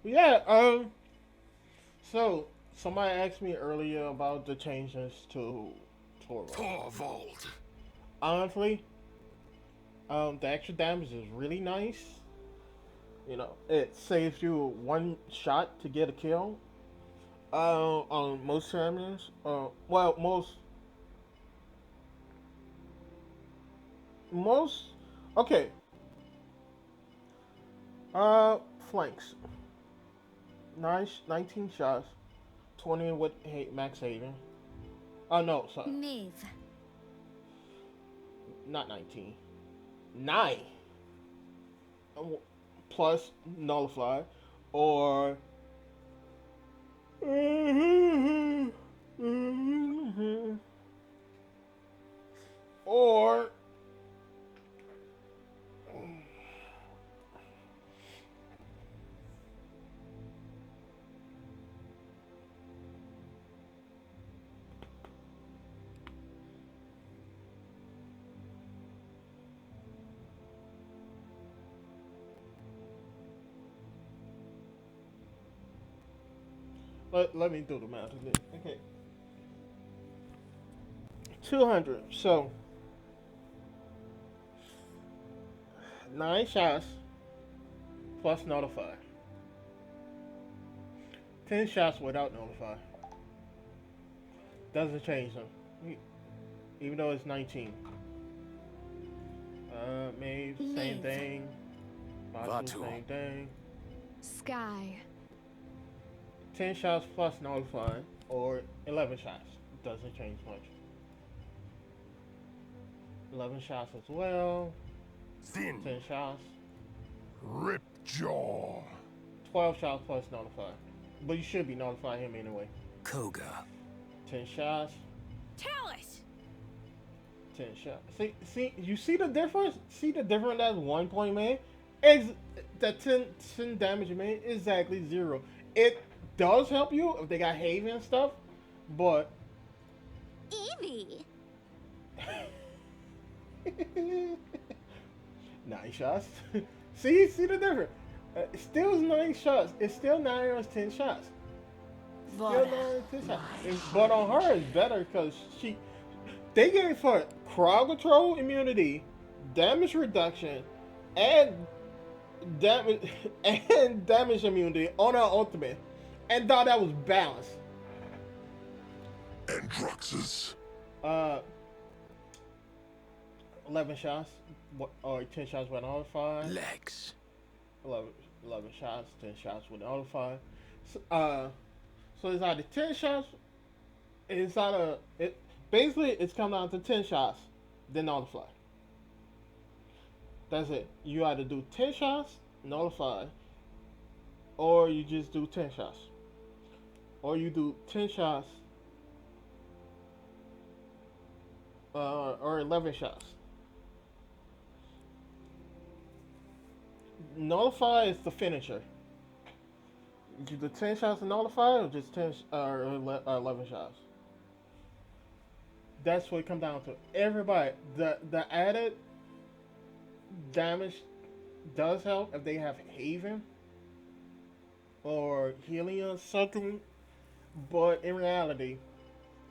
Yeah. So somebody asked me earlier about the changes to Torvald. Torvald. Honestly, the extra damage is really nice. You know, it saves you one shot to get a kill. On most champions. Well, most. Okay. Uh, Flanks. 19 shots, 20 with max haven. Oh no, sorry, Move. not 19. 9 plus nullify, or or let me do the math. Okay, 200. So 9 shots plus notify. 10 shots without notify. Doesn't change them, even though it's 19. Maeve, same Live. thing. Batu, Vatu. same thing. Sky. 10 shots plus notify, or 11 shots. Doesn't change much. 11 shots as well. Thin. 10 shots. Ripjaw. 12 shots plus notify. But you should be notifying him anyway. Koga. 10 shots. Talus. 10 shots. You see the difference? See the difference that 1 point made? Ex- that 10 damage made exactly 0. It does help you if they got Haven and stuff, but Evie. 9 shots. See the difference. Still is 9 shots. It's still 9 or 10 shots. Still 9 or 10 shots. But on her it's better because they gave her crowd control immunity, damage reduction, and damage and damage immunity on her ultimate, and thought that was balanced. Androxus. Uh, 11 shots, or 10 shots with notify. Legs. 11, 11 shots, 10 shots with notify. So it's either 10 shots. It's either it. Basically, it's come down to 10 shots, then notify. That's it. You either do 10 shots, notify, or you just do 10 shots, or you do 10 shots, or 11 shots. Nullify is the finisher. You do 10 shots to nullify, or just 10 or 11 shots. That's what it comes down to. Everybody, the added damage does help if they have Haven or healing or something, but in reality,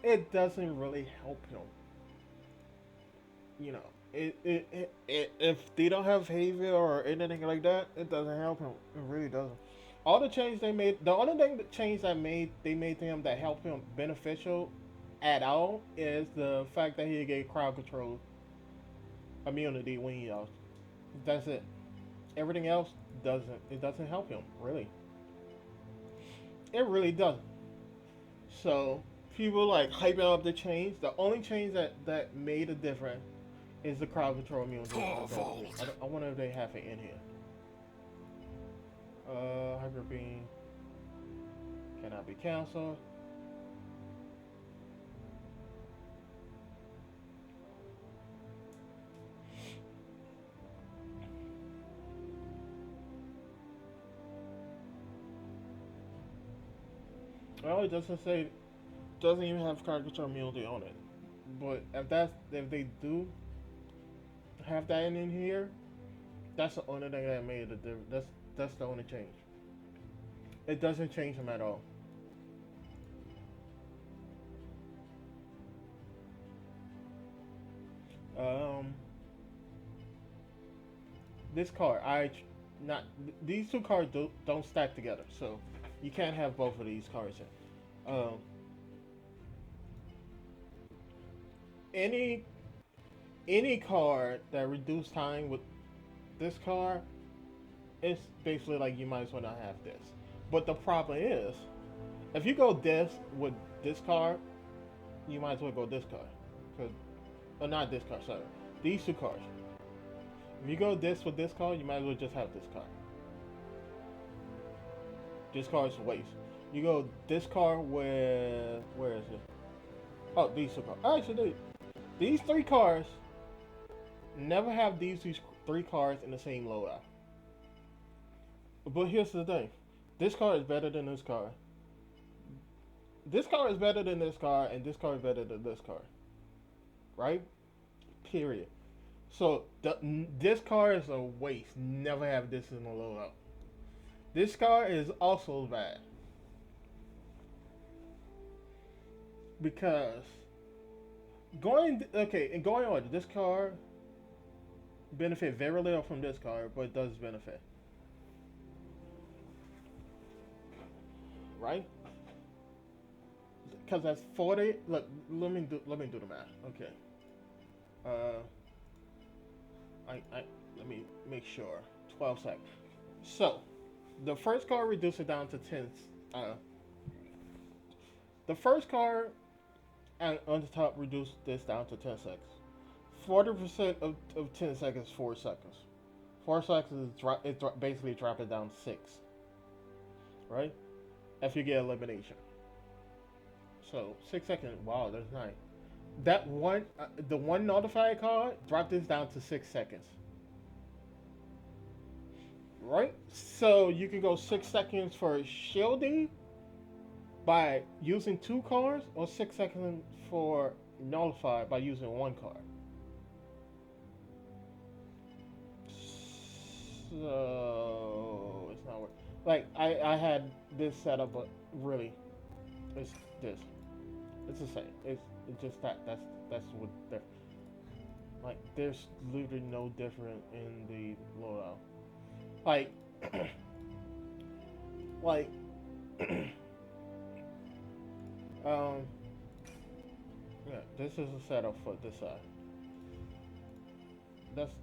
it doesn't really help him. You know, if they don't have Haven or anything like that, it doesn't help him. It really doesn't. All the change they made, the only thing that change that they made to him that helped him beneficial at all is the fact that he gave crowd control immunity when he lost. That's it. Everything else doesn't. It doesn't help him really. It really doesn't. So people like hyping up the change. The only change that made a difference is the crowd control immunity. Torvald. I wonder if they have it in here. Hyper beam cannot be canceled. Well, it doesn't say, doesn't even have crowd control immunity on it. But if they do have that in here, that's the only thing that made it. That's the only change. It doesn't change them at all. Um, this card, not these two cards don't stack together, so you can't have both of these cards in. Any any card that reduce time with this card, it's basically like you might as well not have this. But the problem is, if you go this with this card, you might as well go this card, cause or not this card, sorry, these two cards. If you go this with this card, you might as well just have this card. This card's a waste. You go this card with where is it? Oh, these two cards. Actually, these three cards never have these three cards in the same loadout. But here's the thing: this card is better than this card. This card is better than this card, and this card is better than this card. Right? Period. So this card is a waste. Never have this in the loadout. This card is also bad because going on. This card benefit very little from this card, but it does benefit. Right? Because that's 40. Look, let me do the math. Okay. Let me make sure. 12 seconds. So, the first card reduces it down to 10. The first card on the top reduce this down to 10 seconds. 40% of 10 seconds is 4 seconds. 4 seconds is basically drop it down to 6. Right? If you get elimination. So 6 seconds. Wow, that's nice. That one, the one notified card, drop this down to 6 seconds. Right? So you can go 6 seconds for shielding by using 2 cards, or 6 seconds for nullified by using 1 card. So it's not working. Like I had this set up, but really, it's this. It's the same. It's just that's what they're like. There's literally no different in the loadout. Like, like, yeah. This is a setup for this side.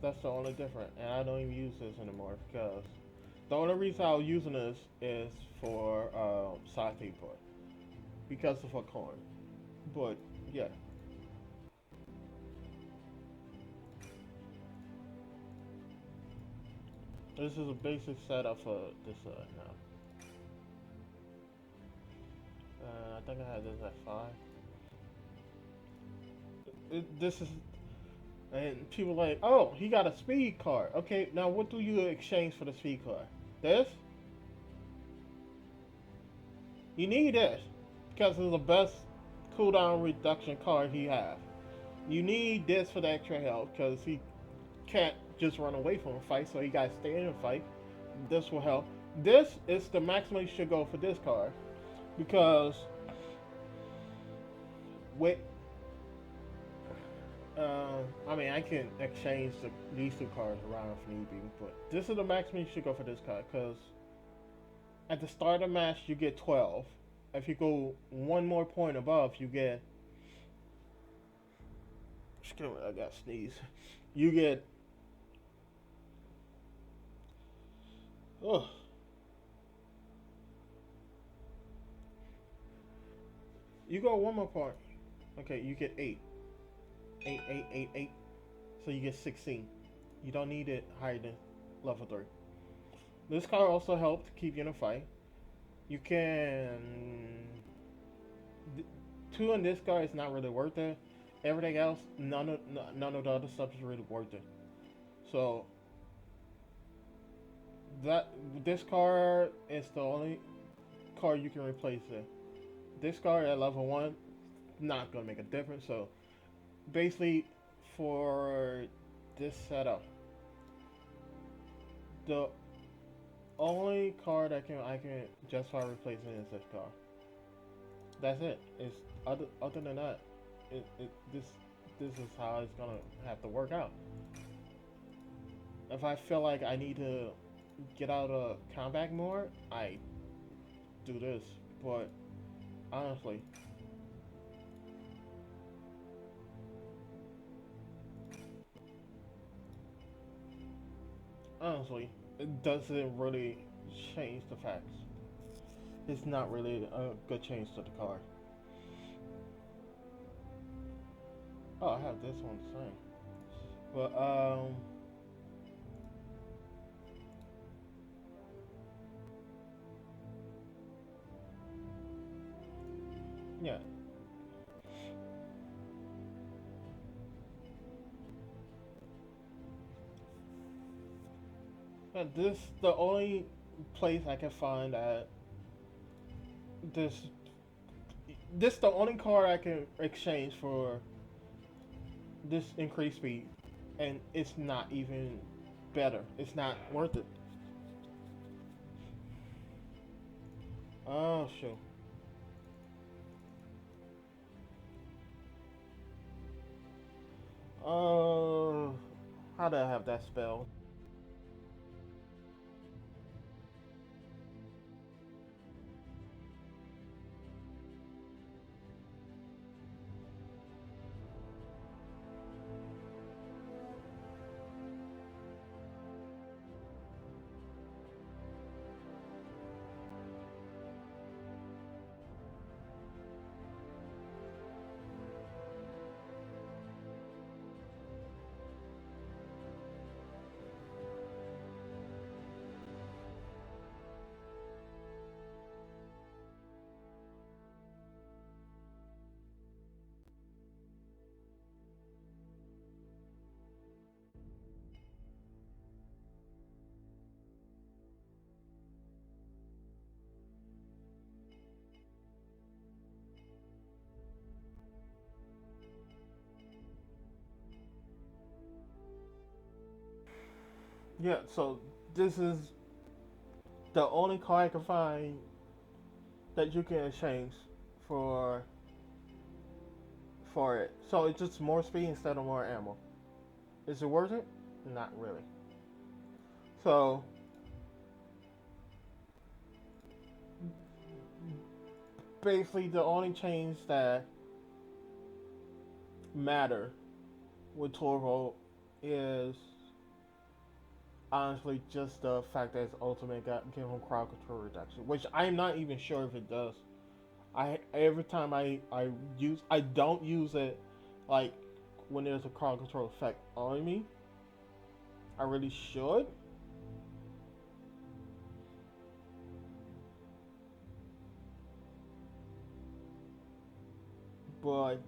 That's the only difference, and I don't even use this anymore because the only reason I was using this is for side teleport because of a coin. But yeah. This is a basic setup for this now. I think I had this at 5. This is, and people like, oh, he got a speed card. Okay, now what do you exchange for the speed card? This? You need this because it's the best cooldown reduction card he has. You need this for the extra health because he can't just run away from a fight, so you gotta stay in a fight. This will help. This is the maximum you should go for this card because with I mean I can exchange these 2 cards around if need be, but this is the maximum you should go for this card because at the start of the match you get 12. If you go 1 more point above, you get. Excuse me, I got sneeze. You get. Oh. You go 1 more point. Okay, you get 8. 8, 8, 8, 8. So you get 16. You don't need it higher than level 3. This card also helps to keep you in a fight. You can 2 on this card is not really worth it. Everything else, none of the other stuff is really worth it. So this card is the only card you can replace it. This card at level 1 not gonna make a difference. So basically, for this setup, only car that I can justify replacing is this car. That's it. It's other than that, this is how it's gonna have to work out. If I feel like I need to get out of combat more, I do this. But honestly, honestly, it doesn't really change the facts. It's not really a good change to the car. Oh, I have this one the same. But yeah. But this the only place I can find that this this the only car I can exchange for this increased speed, and it's not even better. It's not worth it. Oh shoot. Oh, how did I have that spell? Yeah, so this is the only car I can find that you can exchange for for it. So it's just more speed instead of more ammo. Is it worth it? Not really. So basically, the only change that matter with Torvald is honestly just the fact that its ultimate got give him crowd control reduction, which I'm not even sure if it does. I every time I don't use it like when there's a crowd control effect on me. I really should, but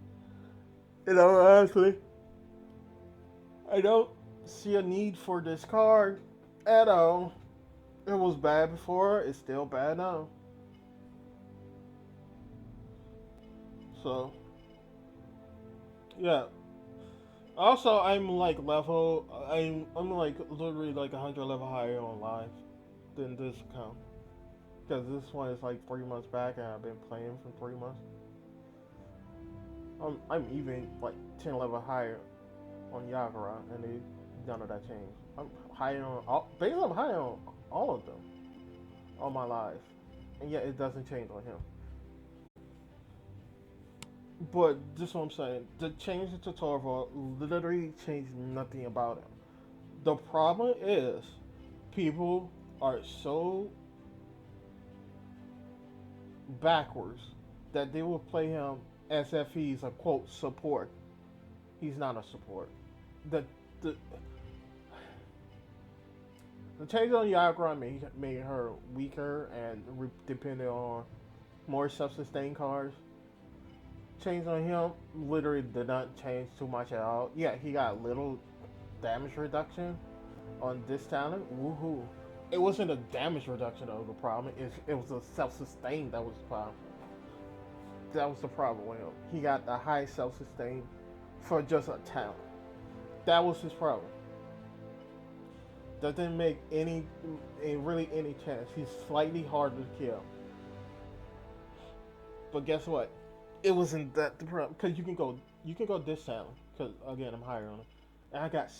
honestly, I don't see a need for this card at all. It was bad before, it's still bad now. So yeah. Also, I'm like literally like 100 level higher on live than this account because this one is like 3 months back and I've been playing for 3 months. I'm even like 10 level higher on Yagorath and none of that changed. I'm higher on basically I'm higher on all of them on my live, and yet it doesn't change on him. But just what I'm saying, the change to Torvald literally changed nothing about him. The problem is people are so backwards that they will play him as if he's a quote support. He's not a support. The the, the change on Yagorath made her weaker and depending on more self-sustained cards. Change on him literally did not change too much at all. Yeah, he got little damage reduction on this talent. Woohoo! It wasn't a damage reduction that was the problem. It was a self-sustain that was the problem. That was the problem with him. He got the high self-sustain for just a talent. That was his problem. doesn't make really any chance. He's slightly harder to kill. But guess what? It wasn't that the problem because you can go this sound because again I'm higher on it. And I got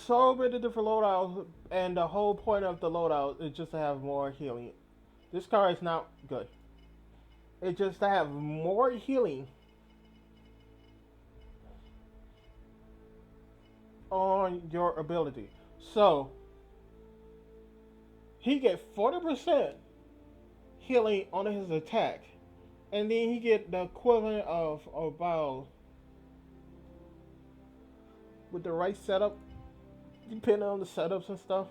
so many different loadouts, and the whole point of the loadout is just to have more healing. This car is not good. It's just to have more healing on your ability. So he get 40% healing on his attack, and then he get the equivalent of about, with the right setup, depending on the setups and stuff.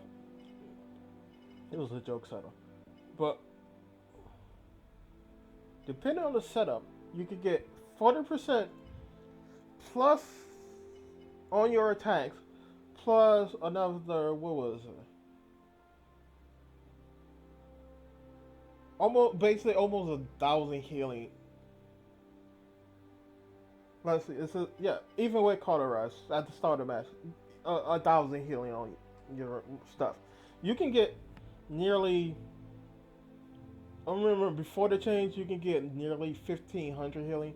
It was a joke setup, but depending on the setup, you could get 40% plus on your attacks, plus another, what was it? Basically almost 1,000 healing. Let's see, even with cauterized at the start of the match, 1,000 healing on your stuff. You can get nearly, I remember before the change, you can get nearly 1,500 healing.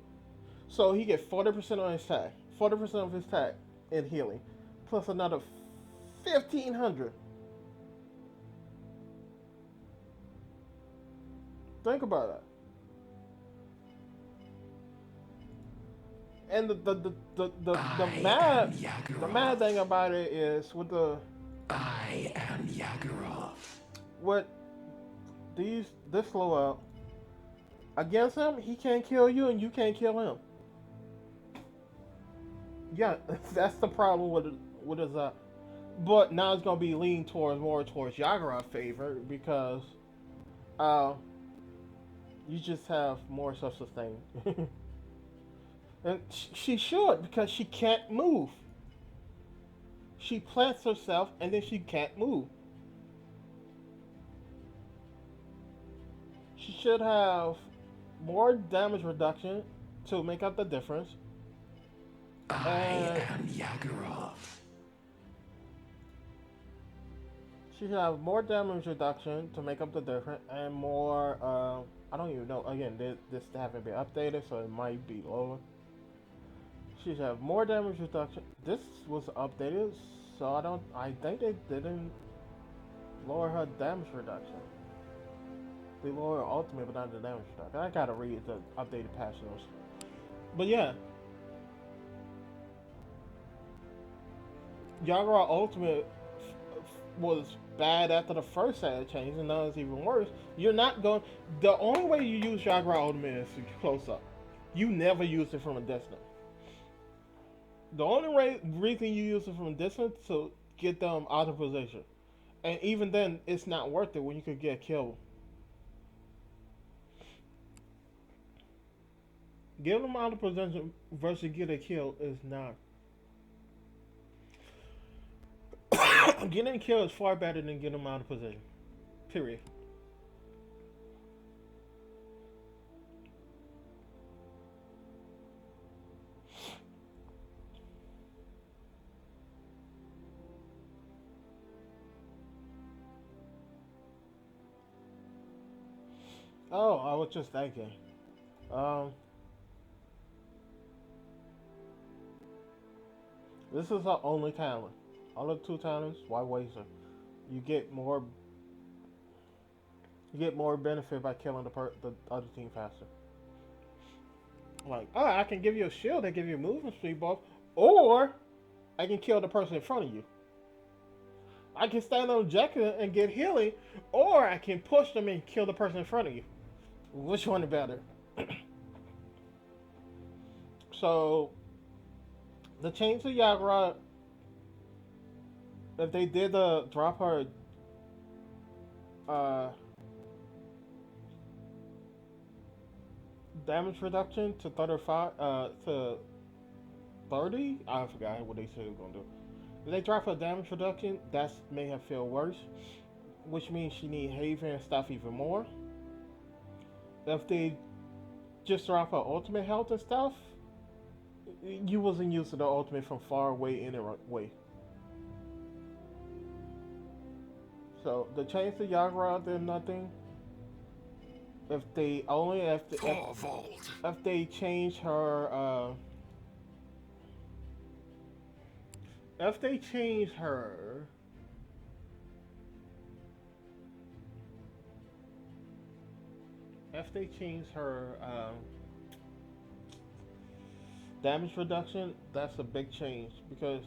So he get 40% on his attack, 40% of his attack in healing, plus another 1,500. Think about that. And the mad thing about it is with the I am Yagorath. with this loadout against him, he can't kill you and you can't kill him. Yeah, that's the problem with his but now it's gonna be leaning more towards Yagorath's favor because you just have more self-sustain. And she should, because she can't move. She plants herself and then she can't move. She should have more damage reduction to make up the difference. I am Yagorath. She should have more damage reduction to make up the difference, and more, I don't even know, again, this haven't been updated, so it might be lower. She should have more damage reduction. This was updated, so I think they didn't lower her damage reduction. They lower her ultimate, but not the damage reduction. I gotta read the updated patch notes. But yeah, Yagorath ultimate was bad after the first set of change, and now it's even worse. You're not going. The only way you use Yagorath ultimate is to close up. You never use it from a distance. The only reason you use it from a distance to get them out of position, and even then, it's not worth it when you could get killed. Get them out of position versus get a kill is not. Getting killed is far better than getting them out of position. Period. Oh, I was just thinking. This is our only talent. All of the 2 talents, why waste them? You get more. You get more benefit by killing the other team faster. Like, oh, I can give you a shield that give you a movement speed buff, or I can kill the person in front of you. I can stand on objective and get healing, or I can push them and kill the person in front of you. Which one is better? So, the change to Yagorath, if they did drop her damage reduction to 35 to 30, I forgot what they said they were gonna do. If they drop her damage reduction, that may have feel worse, which means she need Haven and stuff even more. If they just drop her ultimate health and stuff, you wasn't used to the ultimate from far away anyway. So the change to Yagorath did nothing. If they only Torvald. if they change her if they change her if they change her damage reduction, that's a big change because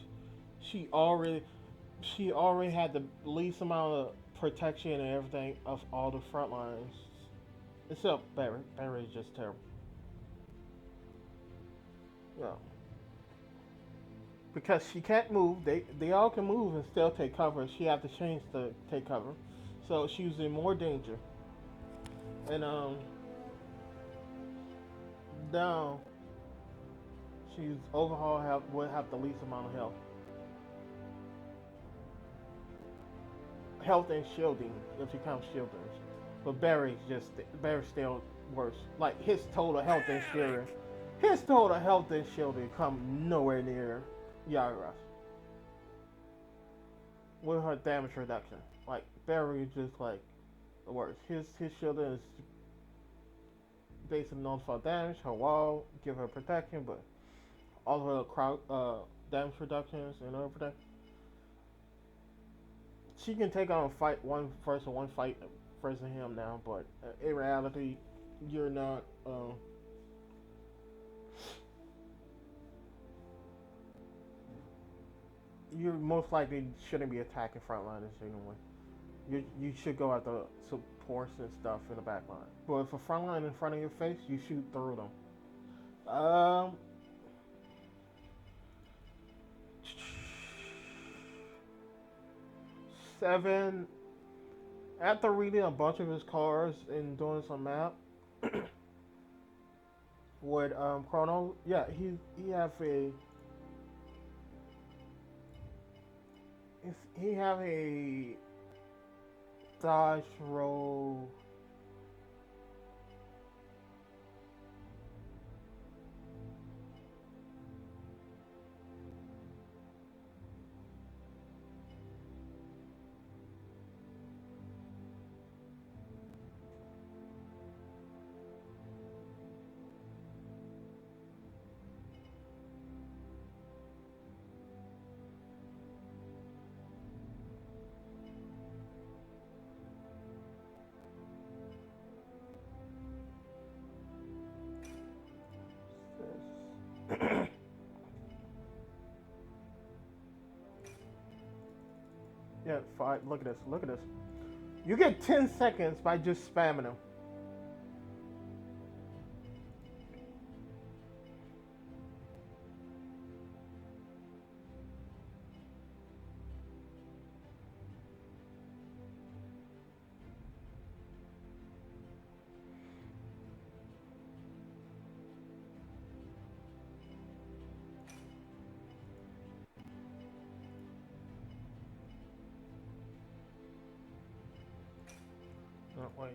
she already she already had the least amount of protection and everything of all the front lines. Except Barry. Barry is just terrible. Yeah. Because she can't move. They all can move and still take cover. She have to change to take cover. So she's in more danger. And now she's overhaul have would have the least amount of health. Health and shielding, if you count shielders. But Barry's still worse. Like his total health and shielding come nowhere near Yagorath with her damage reduction. Like Barry is just like the worst. His shielding is based on non-fall damage. Her wall give her protection, but all of her crowd damage reductions and everything. She can take on fight one fight versus him now, but in reality, you're not. You most likely shouldn't be attacking frontliners anyway. You should go after supports and stuff in the back line. But if a frontline in front of your face, you shoot through them. 7. After reading a bunch of his cards and doing some map with Chrono, yeah, he have a he have a dodge roll. Yeah, 5. Look at this. Look at this. You get 10 seconds by just spamming them. Oh, wait.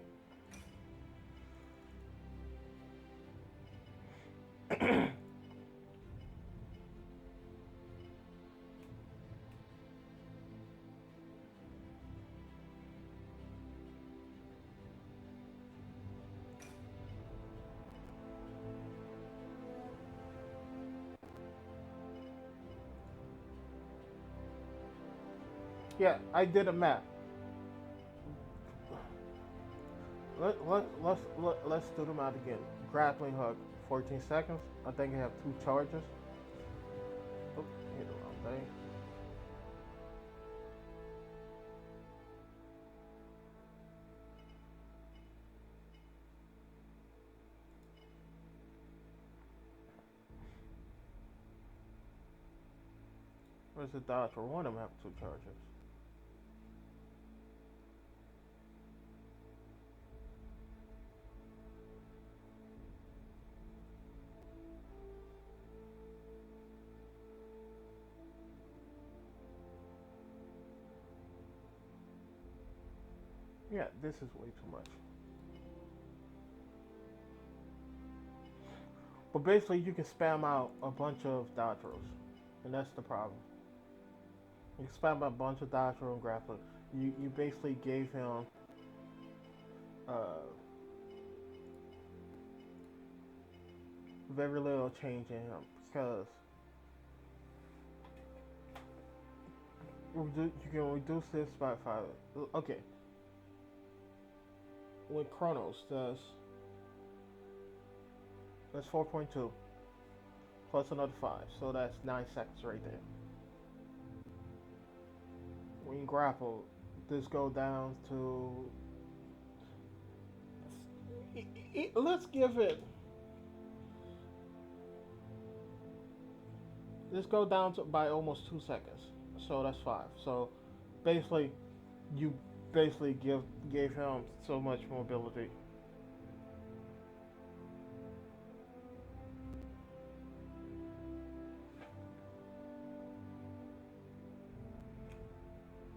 Yeah, I did a map. Let's do them out again. Grappling hook, 14 seconds. I think I have 2 charges. Oh, hit the wrong thing. Where's the dodge? For one of them have 2 charges. Yeah, this is way too much. But basically, you can spam out a bunch of dodge rolls, and that's the problem. You can spam out a bunch of dodge roll and grappling. you basically gave him uh, very little change in him because you can reduce this by 5. Okay, when Chronos does that's 4.2 plus another 5, so that's 9 seconds right there. When you grapple, this go down to let's give it. Let's go down to by almost 2 seconds. So that's 5. So basically, you basically gave him so much mobility.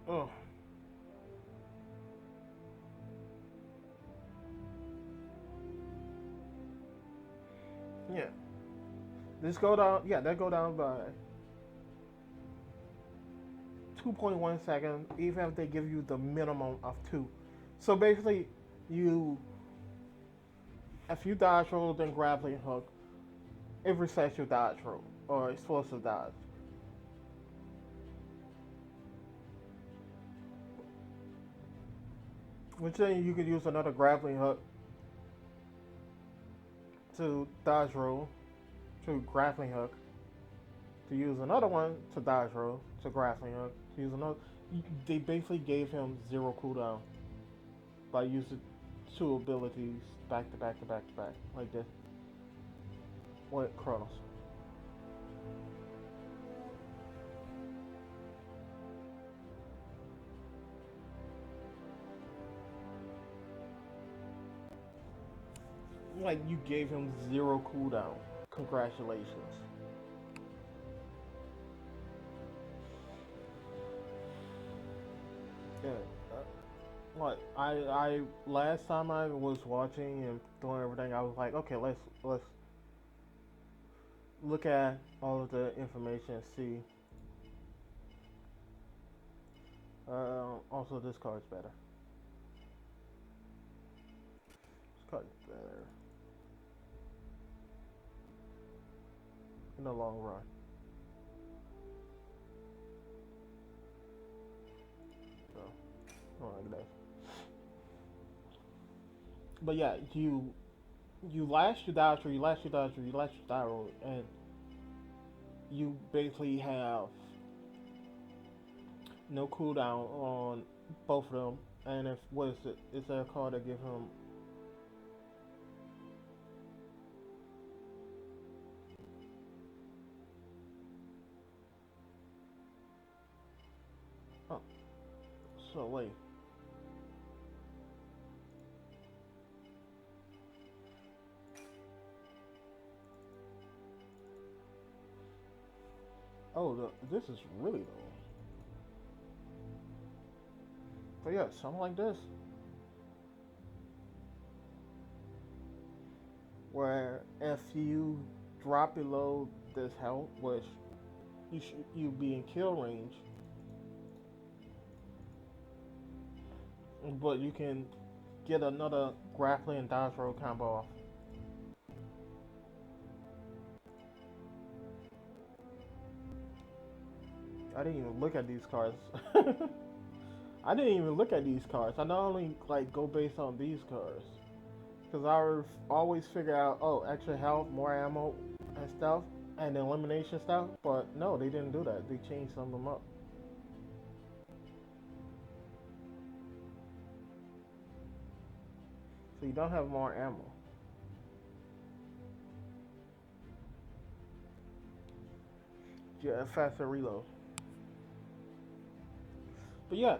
Oh. Yeah. This go down. Yeah, that go down by 2.1 seconds, even if they give you the minimum of 2. So basically, you if you dodge roll then grappling hook, it resets your dodge roll or explosive dodge. Which then you could use another grappling hook to dodge roll to grappling hook, to use another one to dodge roll to grappling hook, to use another. They basically gave him 0 cooldown by using 2 abilities back to back to back to back like this. What Chronos? Like you gave him 0 cooldown. Congratulations. Yeah. What I last time I was watching and doing everything, I was like, okay, let's look at all of the information and see. Also, this card's better. This card's better in the long run. So, I don't like that. But yeah, you last your dodge roll, you last your dodge roll, you last your dodge roll, and you basically have no cooldown on both of them. And if what is it? Is there a card that give him? Oh, so wait. Oh, this is really low. But yeah, something like this, where if you drop below this health, which you be in kill range, but you can get another grappling and dodge roll combo off. I didn't even look at these cards. I didn't even look at these cards. I not only like go based on these cards, because I always figure out, oh, extra health, more ammo, and stuff, and elimination stuff. But no, they didn't do that. They changed some of them up. So you don't have more ammo. Yeah, faster reload. But yeah.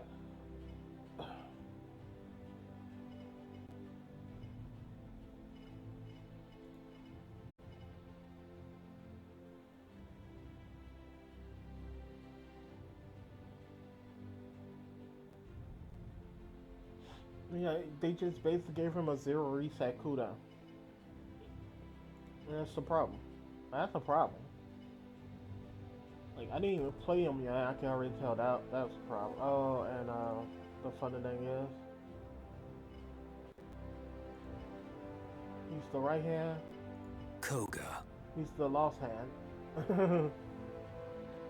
Yeah, they just basically gave him a 0 reset cooldown. And that's the problem. That's the problem. Like, I didn't even play him yet. I can already tell that was the problem. Oh, and the funny thing is, he's the right hand. Koga. He's the lost hand.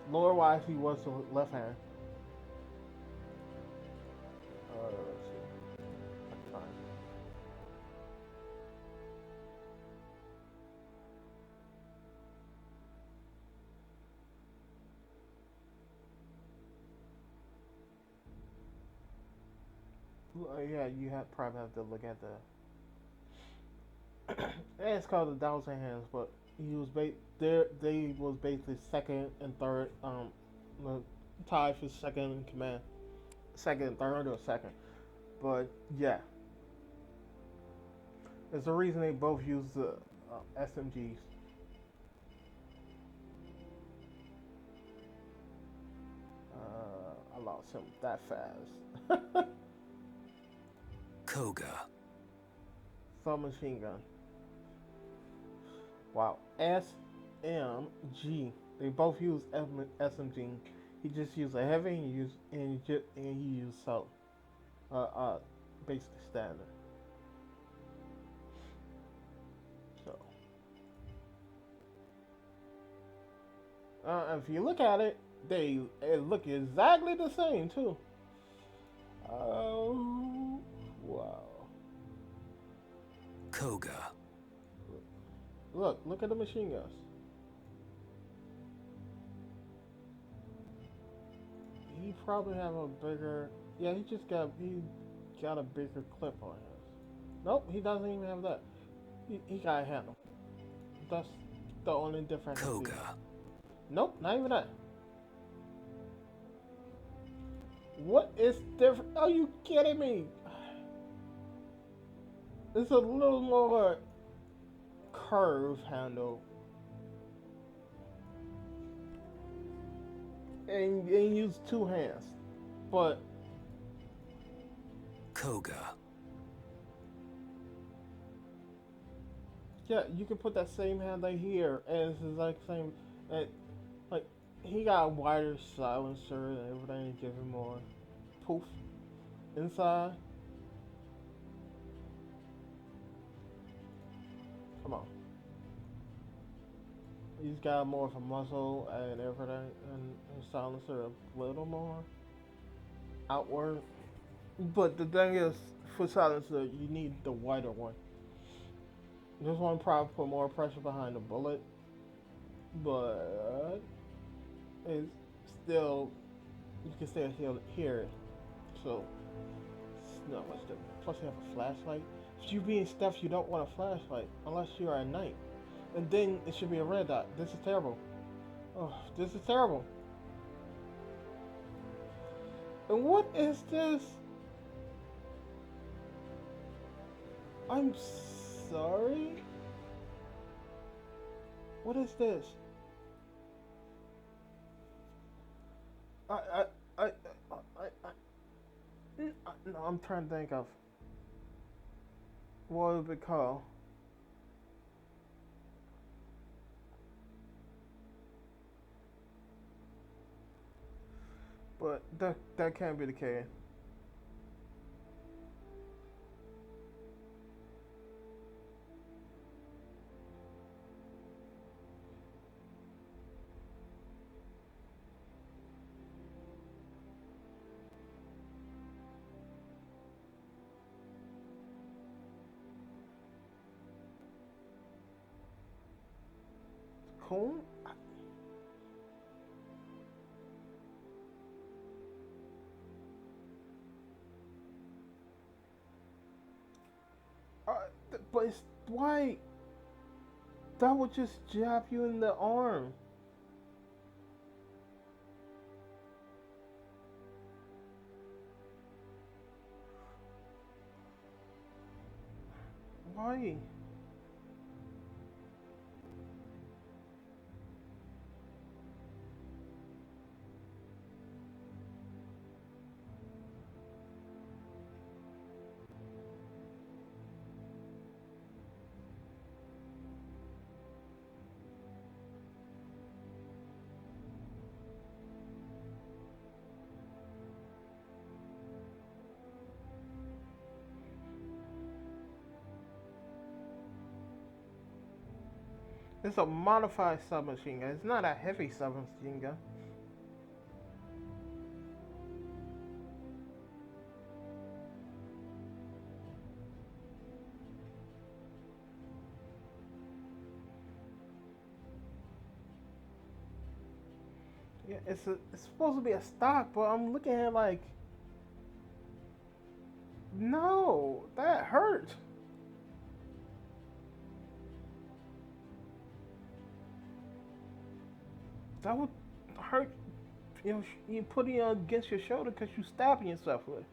Lore wise, he was the left hand. Let's see. I can find it. Yeah, you have probably have to look at the. It's called the Thousand Hands, but he was there. They was basically second and third. Tied for second in command, second and third or second. But yeah, there's a reason they both use the SMGs. I lost him that fast. Koga. Submachine gun. Wow. SMG. They both use SMG. He just used a heavy and he used salt. Basically standard. So if you look at it, it look exactly the same too. Oh wow. Koga. Look at the machine guns. He probably have a bigger. Yeah, he got a bigger clip on his. Nope, he doesn't even have that. He got a handle. That's the only difference. Koga. Nope, not even that. What is different? Are you kidding me? It's a little more curve handle. And use two hands. But Koga. yeah, you can put that same hand right here and it's the exact same like he got a wider silencer and everything to give him more poof inside. Come on. He's got more of a muzzle and everything, and silencer a little more outward. But the thing is, for silencer, you need the wider one. This one probably put more pressure behind the bullet, but it's still, you can still hear it. So, it's not much different. Plus, you have a flashlight. If you be in stuff, you don't want a flashlight unless you're at night. And then it should be a red dot. This is terrible. Oh, this is terrible. And what is this? I'm sorry? What is this? No, I'm trying to think of what would it be called? But that can't be the case. Cool. But it's why that would just jab you in the arm. Why? It's a modified submachine gun. It's not a heavy submachine gun. Yeah, it's supposed to be a stock, but I'm looking at it like, no, that hurt. That would hurt. You know, you put it against your shoulder because you stabbing yourself with it.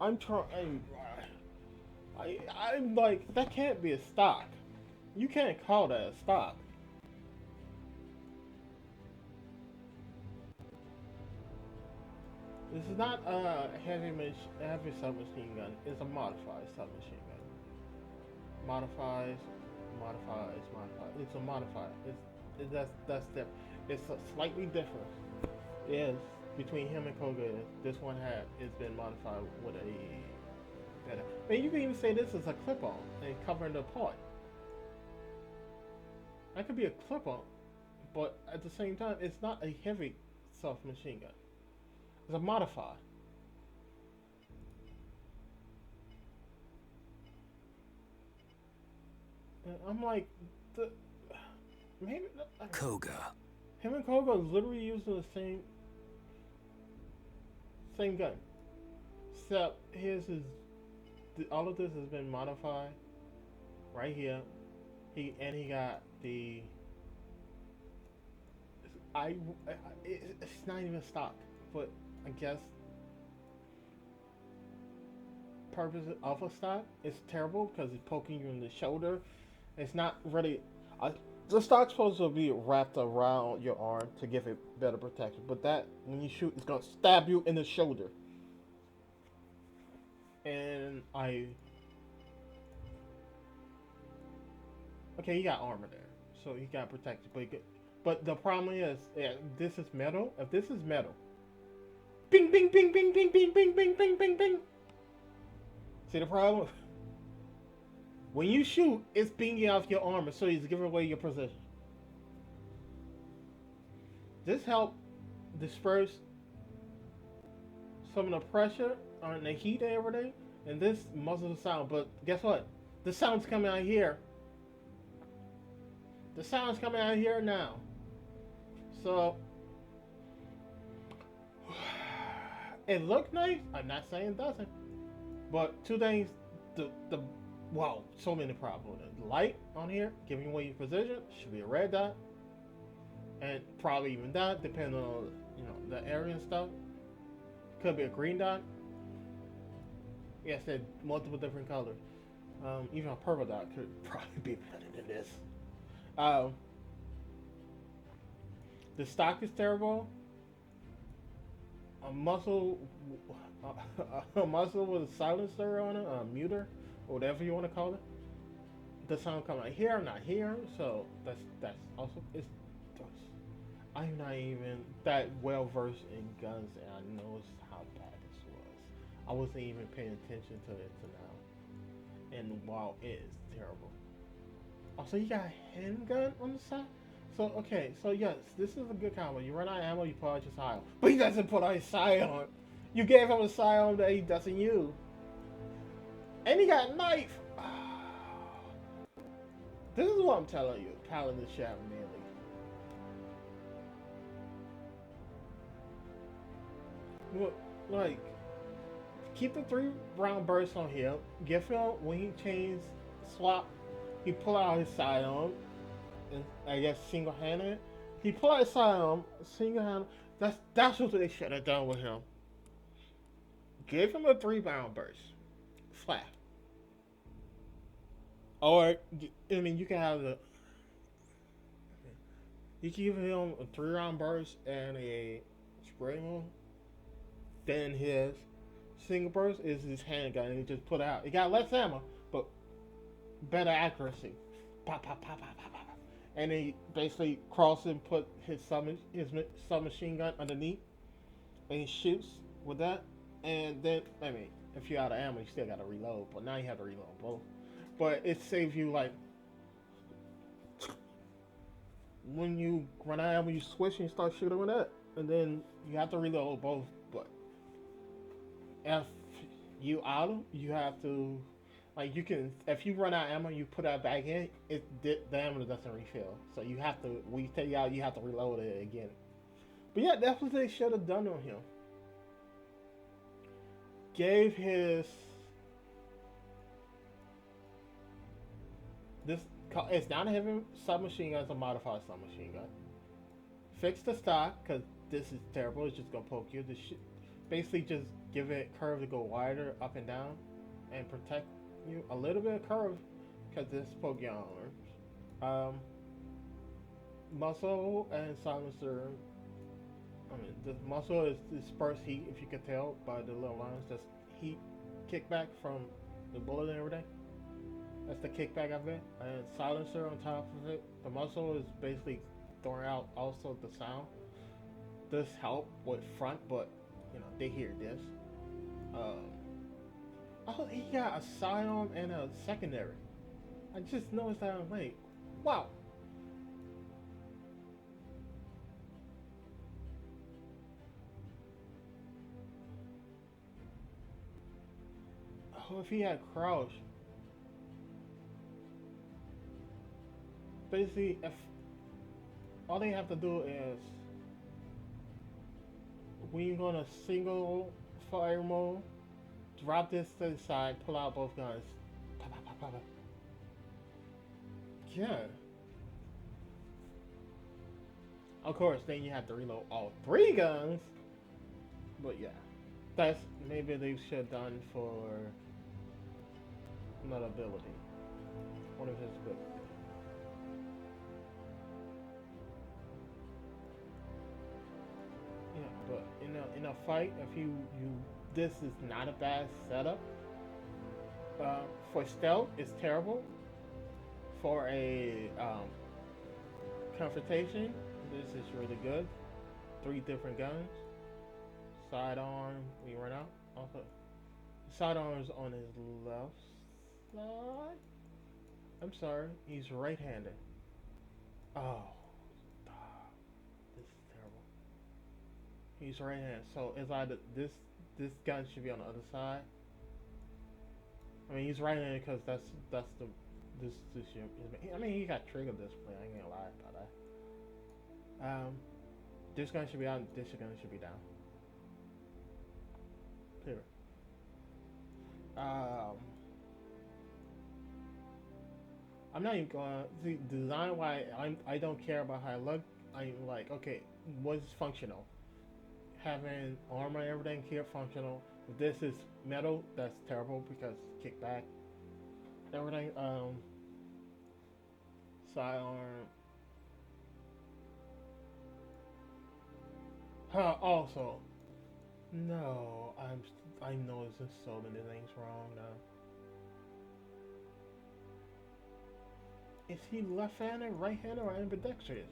I'm trying. I'm like, that can't be a stock. You can't call that a stock. This is not a heavy submachine gun. It's a modified submachine gun. Modifies. It's a modified. That's different. It's a slightly different. Yes, between him and Koga, this one it's been modified with a better. I mean, you can even say this is a clip-on and covering the part. That could be a clip-on, but at the same time, it's not a heavy submachine gun. It's a modified. And I'm like, maybe Koga. him and Koga are literally using the same gun, except his is all of this has been modified right here. He got the it's not even stock, but I guess purpose of a stock is terrible because it's poking you in the shoulder. It's not really. The stock's supposed to be wrapped around your arm to give it better protection, but that when you shoot, it's gonna stab you in the shoulder. And okay, he got armor there, so he got protected. But the problem is, yeah, this is metal. If this is metal, bing, bing, bing, bing, bing, bing, bing, bing, bing, bing, bing. See the problem? When you shoot, it's pinging off your armor, so he's giving away your position. This helped disperse some of the pressure on the heat and everything, and this muzzles the sound. But guess what? The sound's coming out here. The sound's coming out here now. So it looked nice. I'm not saying it doesn't. But two things, wow, so many problems. The light on here, giving away your position, should be a red dot. And probably even that, depending on the area and stuff. Could be a green dot. Yes, yeah, multiple different colors. Even a purple dot could probably be better than this. The stock is terrible. A muzzle with a silencer on it, a muter, or whatever you want to call it. The sound coming out here, not here. So that's also I'm not even that well versed in guns, and I know how bad this was. I wasn't even paying attention to it to now, and wow, it is terrible. Also, you got a handgun on the side. So okay, so yes, this is a good combo. You run out of ammo, you pull out your side, but he doesn't put out his scion. You gave him a scion that he doesn't use, and he got a knife. This is what I'm telling you, Paladin Shadow Melee. Look, like, keep the 3-round burst on him. Give him when he chains swap, he pull out his scion, and I guess single-handed. He pull out his scion single-handed. That's what they should have done with him. Give him a 3-round burst, flat. Or I mean, you can have you can give him a 3-round burst and a spray room. Then his single burst is his handgun, and he just put out. He got less ammo, but better accuracy. Pop, pop, pop, pop, pop, pop. And he basically crosses and put his submachine gun underneath, and he shoots with that. And then, I mean, if you're out of ammo, you still gotta reload. But now you have to reload both. But it saves you like when you run out of ammo, you switch and you start shooting with that, and then you have to reload both. But if you out, you have to like you can if you run out of ammo, you put that back in, the ammo doesn't refill. So you have to when you take it out, you have to reload it again. But yeah, that's what they should have done on him. Gave his this it's not a heavy submachine gun, it's a modified submachine gun. Fix the stock because this is terrible. It's just gonna poke you. This shit, basically just give it curve to go wider up and down, and protect you a little bit of curve because this poke your arms. Muzzle and silencer. I mean, the muzzle is dispersed heat, if you can tell by the little lines. That's heat kickback from the bullet and everything. That's the kickback of it. And silencer on top of it. The muzzle is basically throwing out also the sound. This help with front, but you know they hear this. Oh, he got a sidearm and a secondary. I just noticed that. I'm like, wow. Oh, if he had crouch. Basically, if all they have to do is when you're gonna single fire mode, drop this to the side, pull out both guns. Pop, pop, pop, pop, pop. Yeah. Of course, then you have to reload all 3 guns. But yeah, that's maybe they should have done for another ability. One of his abilities. Yeah, but in a fight, if you this is not a bad setup. For stealth, it's terrible. For a confrontation, this is really good. 3 different guns. Sidearm, we run out. Also, sidearm's on his left side. I'm sorry, he's right-handed. Oh, this is terrible. He's right-handed, so it's either this gun should be on the other side. I mean, he's right-handed because that's the this I mean, he got trigger display. I ain't gonna lie about that. This gun should be on. This gun should be down. Clear. I'm not even going to see design why I don't care about how I look. I'm like, okay, what's functional? Having armor and everything here functional. If this is metal, that's terrible because kickback. Everything, sidearm. Also, no, I know there's so many things wrong now. Is he left-handed, right-handed, or ambidextrous?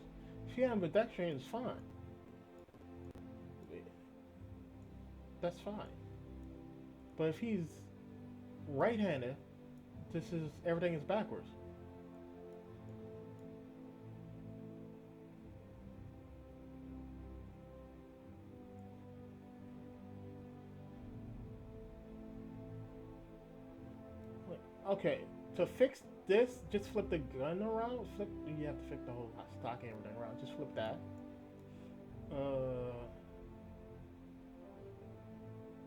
If he's ambidextrous, it's fine. That's fine. But if he's right-handed, everything is backwards. Okay, to fix this, just flip the gun around. You have to flip the whole stock and everything around. Just flip that.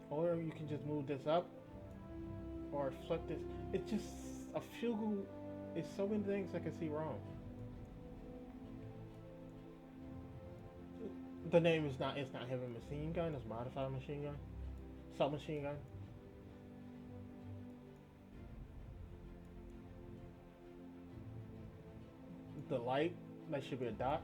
Or you can just move this up, or flip this. It's just a few. It's so many things I can see wrong. The name is not. It's not heavy machine gun. It's modified machine gun, submachine gun. The light, that should be a dot.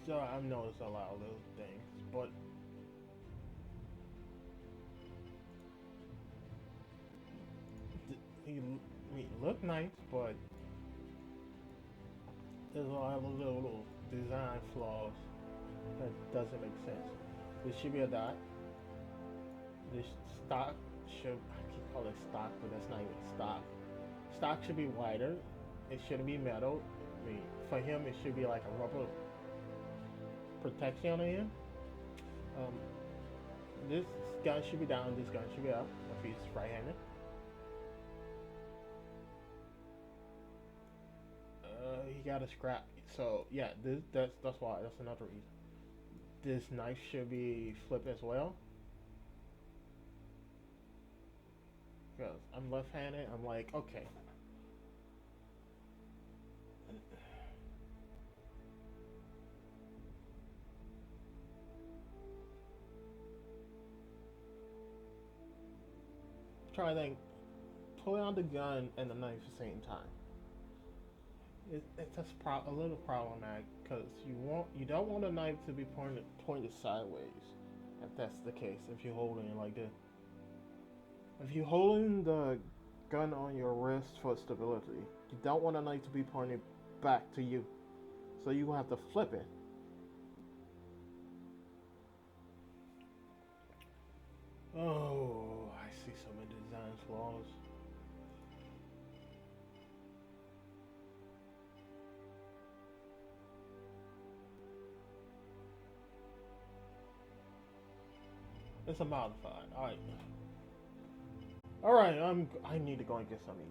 Yeah, I noticed a lot of those things, but he I mean, look nice, but there's a lot of little design flaws that doesn't make sense. This should be a dot. This stock should, I keep calling it stock, but that's not even stock. Stock should be wider. It shouldn't be metal. I mean, for him, it should be like a rubber protection on the end. Um, this gun should be down. This gun should be up if he's right-handed. He got a scrap. So yeah, that's why. That's another reason. This knife should be flipped as well. Because I'm left-handed, I'm like, okay. Try to think, pull out the gun and the knife at the same time. It's just a little problematic because you don't want a knife to be pointed sideways. If that's the case, if you're holding it like this. If you're holding the gun on your wrist for stability, you don't want a knife to be pointed back to you. So you have to flip it. Oh, I see some of the design flaws. It's a modified. Alright. Alright, I need to go and get something.